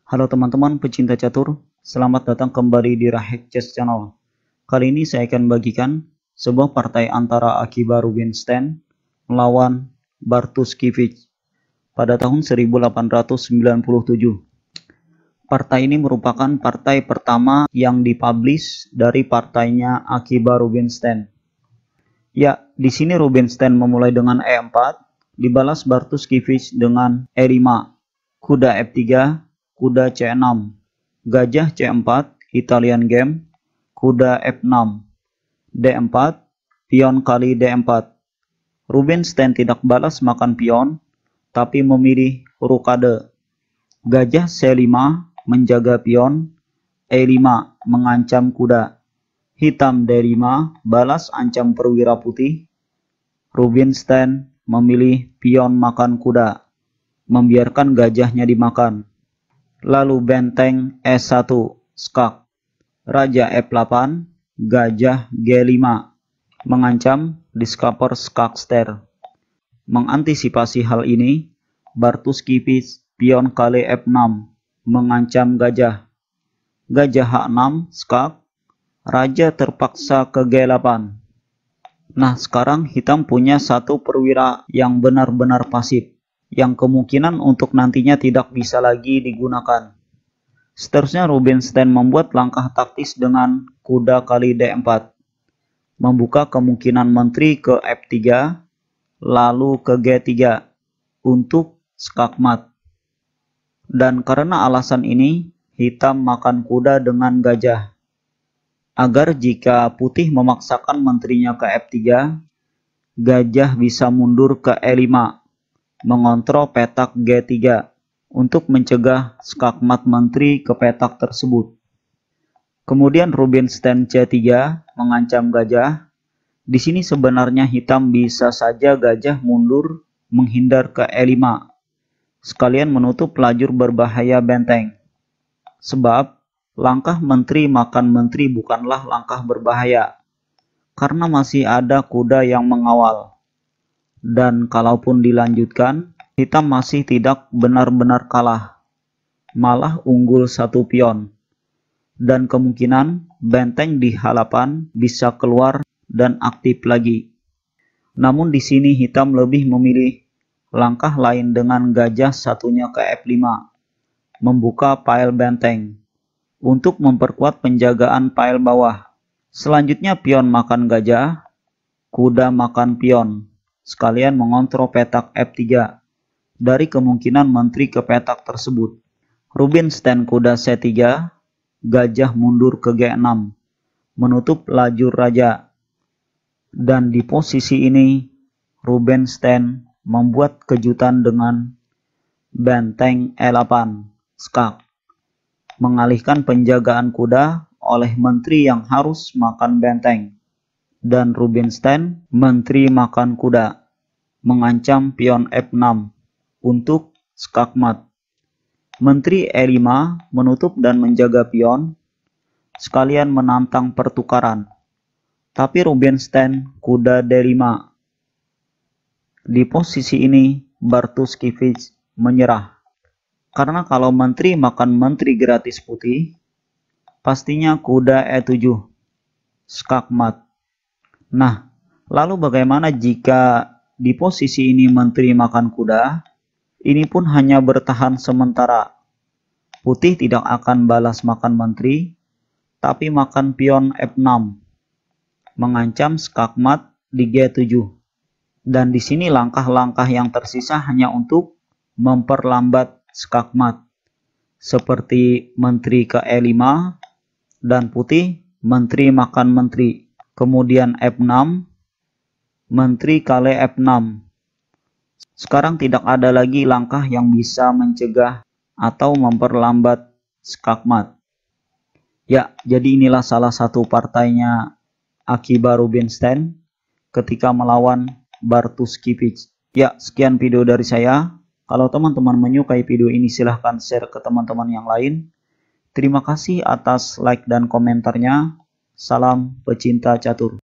Halo teman-teman pecinta catur, selamat datang kembali di Rahek Chess Channel. Kali ini saya akan bagikan sebuah partai antara Akiba Rubinstein melawan Bartosz Kiewicz pada tahun 1897. Partai ini merupakan partai pertama yang dipublish dari partainya Akiba Rubinstein. Ya, di sini Rubinstein memulai dengan E4, dibalas Bartosz Kiewicz dengan E5, kuda F3, kuda C6, gajah C4, Italian game, kuda F6, D4, pion kali D4. Rubinstein tidak balas makan pion, tapi memilih rokade. Gajah C5 menjaga pion, E5 mengancam kuda. Hitam D5 balas ancam perwira putih. Rubinstein memilih pion makan kuda, membiarkan gajahnya dimakan. Lalu benteng E1, skak, raja F8, gajah G5, mengancam diskaper skakster. Mengantisipasi hal ini, Bartosz Kiewicz pion kali F6, mengancam gajah. Gajah H6, skak, raja terpaksa ke G8. Nah, sekarang hitam punya satu perwira yang benar-benar pasif, yang kemungkinan untuk nantinya tidak bisa lagi digunakan. Seterusnya Rubinstein membuat langkah taktis dengan kuda kali D4, membuka kemungkinan menteri ke F3, lalu ke G3 untuk skakmat. Dan karena alasan ini, hitam makan kuda dengan gajah, agar jika putih memaksakan menterinya ke F3, gajah bisa mundur ke E5, mengontrol petak G3 untuk mencegah skakmat menteri ke petak tersebut. Kemudian Rubinstein C3 mengancam gajah. Di sini sebenarnya hitam bisa saja gajah mundur menghindar ke E5, sekalian menutup lajur berbahaya benteng. Sebab langkah menteri makan menteri bukanlah langkah berbahaya, karena masih ada kuda yang mengawal. Dan kalaupun dilanjutkan, hitam masih tidak benar-benar kalah, malah unggul satu pion. Dan kemungkinan benteng di halapan bisa keluar dan aktif lagi. Namun di sini hitam lebih memilih langkah lain dengan gajah satunya ke F5, membuka pile benteng, untuk memperkuat penjagaan pile bawah. Selanjutnya pion makan gajah, kuda makan pion, sekalian mengontrol petak F3 dari kemungkinan menteri ke petak tersebut. Rubinstein kuda C3, gajah mundur ke G6, menutup lajur raja. Dan di posisi ini, Rubinstein membuat kejutan dengan benteng E8, skak, mengalihkan penjagaan kuda oleh menteri yang harus makan benteng. Dan Rubinstein menteri makan kuda, mengancam pion F6 untuk skakmat. Menteri E5 menutup dan menjaga pion, sekalian menantang pertukaran. Tapi Rubinstein kuda D5. Di posisi ini Bartosz Kiewicz menyerah, karena kalau menteri makan menteri gratis putih, pastinya kuda E7, skakmat. Nah, lalu bagaimana jika di posisi ini menteri makan kuda? Ini pun hanya bertahan sementara. Putih tidak akan balas makan menteri, tapi makan pion F6, mengancam skakmat di G7. Dan di sini langkah-langkah yang tersisa hanya untuk memperlambat skakmat, seperti menteri ke E5 dan putih menteri makan menteri. Kemudian F6, menteri kali F6. Sekarang tidak ada lagi langkah yang bisa mencegah atau memperlambat skakmat. Ya, jadi inilah salah satu partainya Akiba Rubinstein ketika melawan Bartosz Kiewicz. Ya, sekian video dari saya. Kalau teman-teman menyukai video ini silahkan share ke teman-teman yang lain. Terima kasih atas like dan komentarnya. Salam pecinta catur.